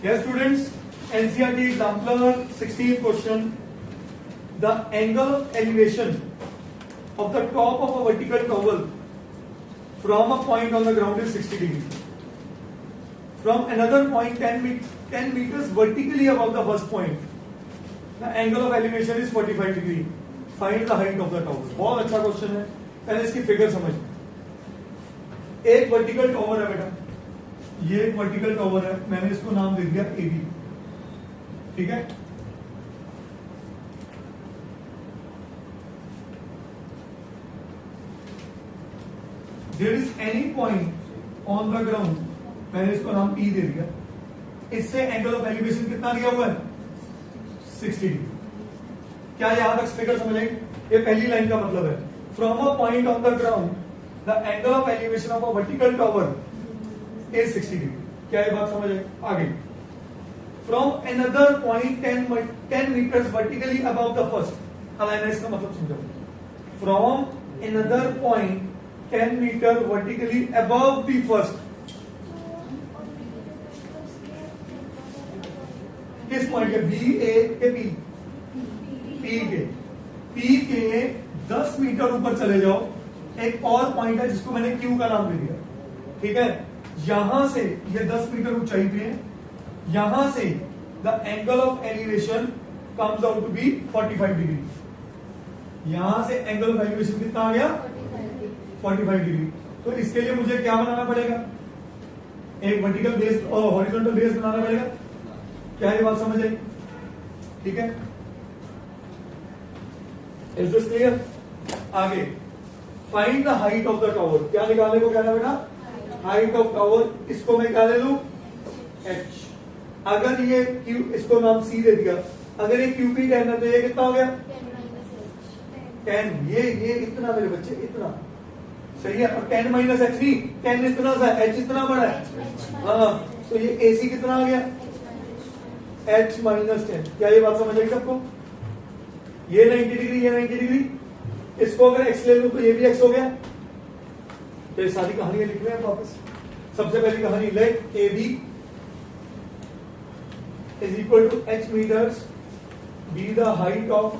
Yes, students, NCERT example 16th question. The angle of elevation of the top of a vertical towel from a point on the ground is 60 degrees. From another point 10 meters vertically above the first point, the angle of elevation is 45 degree. Find the height of the tower. बहुत अच्छा question है. पहले इसकी figure समझ. एक vertical tower है बेटा, ये एक वर्टिकल टॉवर है, मैंने इसको नाम दे दिया AB. ठीक है. There is any point on the ground, मैंने इसको नाम P दे दिया. इससे एंगल ऑफ एलिवेशन कितना दिया हुआ है? 60 डिग्री. क्या यहां तक फिगर समझ आई? ये पहली लाइन का मतलब है. From a point on the ground the angle of elevation of a vertical tower is 60 degree. क्या ये बात समझ आई? आगे. From another point 10 meters vertically above the first. अब मैंने इसका मतलब समझा. From another point 10 meter vertically above the first. किस पॉइंट के? बी, ए के बी, पी के 10 मीटर ऊपर चले जाओ. एक और पॉइंट है जिसको मैंने क्यू का नाम दे दिया. ठीक है. यहां से ये 10 मीटर ऊंचाई पे है. यहां से the angle of elevation comes out to be 45 degree. यहां से एंगल ऑफ एलिवेशन कितना आ गया? 45 डिग्री. तो इसके लिए मुझे क्या बनाना पड़ेगा? एक वर्टिकल बेस और हॉरिजॉन्टल बेस बनाना पड़ेगा. क्या ये बात समझ आई? ठीक है. Is this clear? आगे. Find the height of the tower. क्या निकालने को कह रहा है बेटा? Height of tower. इसको मैं क्या ले लूं? H. अगर ये Q, इसको नाम C दे दिया. अगर ये QP 10 है तो ये कितना हो गया? 10. ये इतना मेरे बच्चे, इतना सही है. और 10 माइनस H नहीं, 10 इतना सा, H इतना बड़ा है. हाँ, तो ये AC कितना आ गया? H minus 10. क्या ये बात समझ आई सबको? ये 90 डिग्री, ये 90 डिग्री. इसको अगर x ले लूं तो ये भी x हो गया. तो ये सारी कहानियां लिख रहे हैं वापस. सबसे पहली कहानी, let AB is equal to h meters be the height of,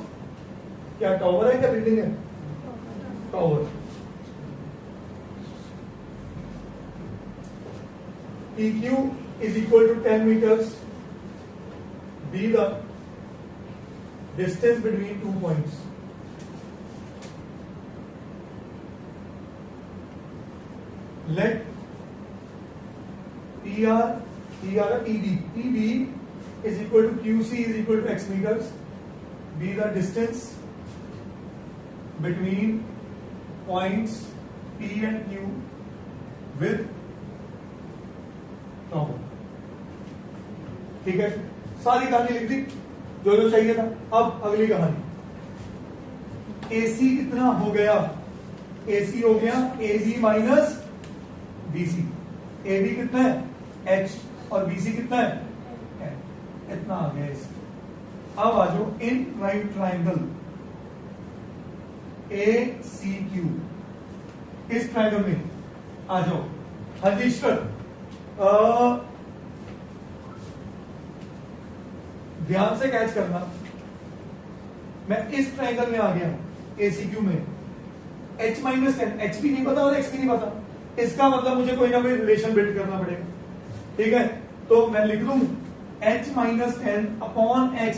क्या टावर है क्या बिल्डिंग है? Tower. PQ is equal to 10 meters. Be the distance between 2 points. Let PB is equal to QC is equal to x meters. Be the distance between points P and Q with tower. ठीक है. सारी कहानी लिख दी जो चाहिए था. अब अगली कहानी. AC कितना हो गया? AC हो गया AB माइनस BC. AB कितना है? H. और BC कितना है? इतना आ गया AC. अब आ जाओ इन राइट ट्राइंगल ACQ. इस ट्राइंगल में आ जाओ. हजीश्वर ध्यान से कैच करना. मैं इस ट्राइंगल में आ गया ACQ में. H माइनस 10, H भी नहीं पता और X भी नहीं पता. इसका मतलब मुझे कोई ना कोई रिलेशन बिल्ड करना पड़ेगा. ठीक है. तो मैं लिख लूं H minus 10 upon X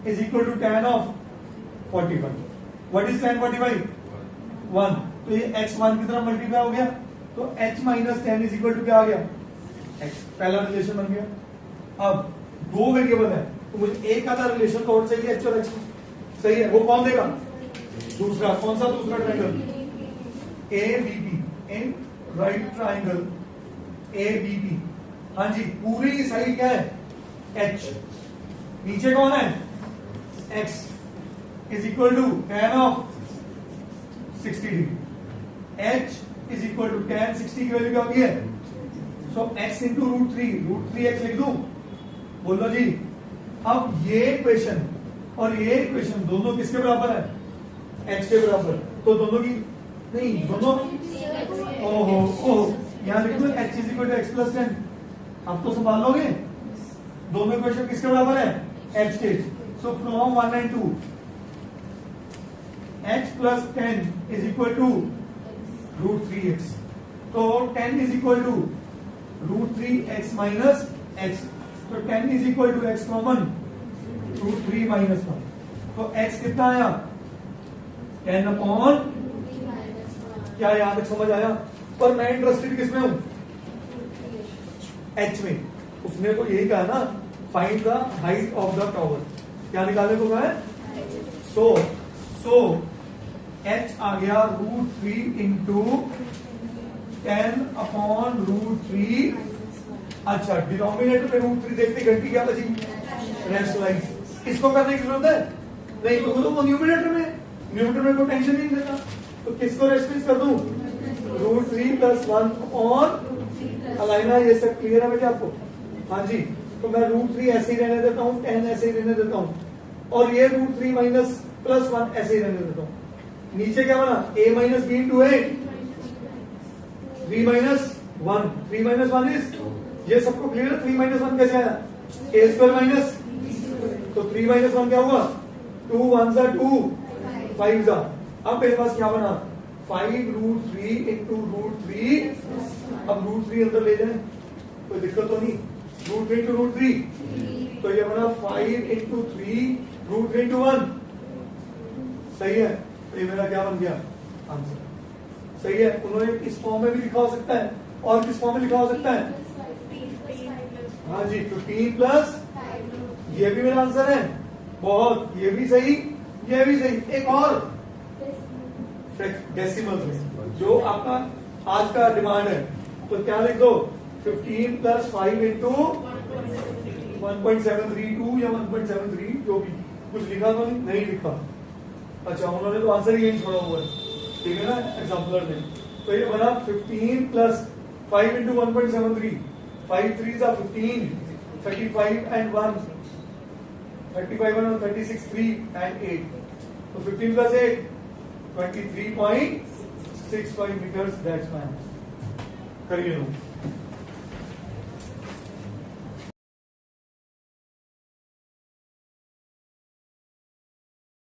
is equal to tan of 45. What is tan 45? 1. तो ये X 1 की तरफ मल्टीप्लाई हो गया. तो H minus 10 is equal to क्या आ गया? X. पहला रिलेशन बन गया. अब दो वेरिएबल है तो मुझे एक का रिलेशन तो और चाहिए H और X. सही है. वो कौन देगा? दूसरा. कौन सा दूसरा triangle? ABP. In right triangle ABP. हाँ जी. पूरी साइड क्या है? H. नीचे कौन है? X is equal to tan of 60 degree. H is equal to tan 60 की वैल्यू क्या होती है? सो x इंटू √3 लिख दूं. बोलो जी. अब ये इक्वेशन और ये इक्वेशन दोनों किसके बराबर है? h के बराबर. तो दोनों की नहीं, दोनों ओहो यहाँ लिख दो h is equal to x plus 10. अब तो संभाल लोगे. दोनों इक्वेशन किसके बराबर है? h के। So from 1 and 2 h plus 10 is equal to root 3x. तो 10 is equal to root 3x minus x. तो 10 is equal to x common root 3 minus 1. तो x कितना आया? 10 अपॉन, क्या यहां तक समझ आया? पर मैं इंटरेस्टेड किसमें हूं? h में। उसने तो यही कहा ना, find the height of the tower. क्या निकालने को कहा है? सो h आ गया √3 इंटू 10 अपॉन √3। अच्छा, डिनोमिनेटर पे √3 देखते घंटी क्या बची? रेशनलाइज। इसको करने की जरूरत है नहीं, तो वो न्यूमिनेटर में कोई टेंशन नहीं देता। तो किसको रेशनलाइज कर दूं? √3 + 1 अपॉन अलाइना। ये सब क्लियर है बेटे आपको? हाँ जी। तो मैं √3 ऐसे ही रहने देता हूँ, 10 ऐसे ही रहने देता हूँ, और ये √3 माइनस +1 ऐसे ही रहने देता हूँ। नीचे क्या बना? a minus B into A, 3 minus 1, 3 minus 1 is, ये सबको क्लियर है? 3 माइनस 1 कैसे आया? a² माइनस, तो 3 माइनस 1 क्या हुआ? 2 1 सा 2, 5 सा। अब मेरे पास क्या बना? 5√3 इंटू √3। अब √3 अंदर ले जाए, कोई दिक्कत तो नहीं? √3 इंटू √3, तो ये बना 5 इंटू 3 √3 इंटू 1। सही है? तो ये मेरा क्या बन गया? आंसर। सही है? उन्होंने इस फॉर्म में भी लिखा हो सकता है, और किस फॉर्म में लिखा हो सकता है? हाँ जी, 15 प्लस, ये भी मेरा आंसर है। बहुत, ये भी सही, ये भी सही। एक और डेसिमल में जो आपका आज का डिमांड है, तो क्या लिख दो? 15 + 5 इंटू 1.732 या 1.73, जो भी। कुछ लिखा तो नहीं लिखा? अच्छा, उन्होंने तो आंसर ही यही छोड़ा हुआ है, ठीक है ना, एग्जाम्पलर में। तो ये बना 15 + 5 into 1.73, 5 3 are 15, 35 and 1, 35 and 1, 36, 3 and 8. तो 15 + 8, 23.65 meters. That's my answer. करिए लोग।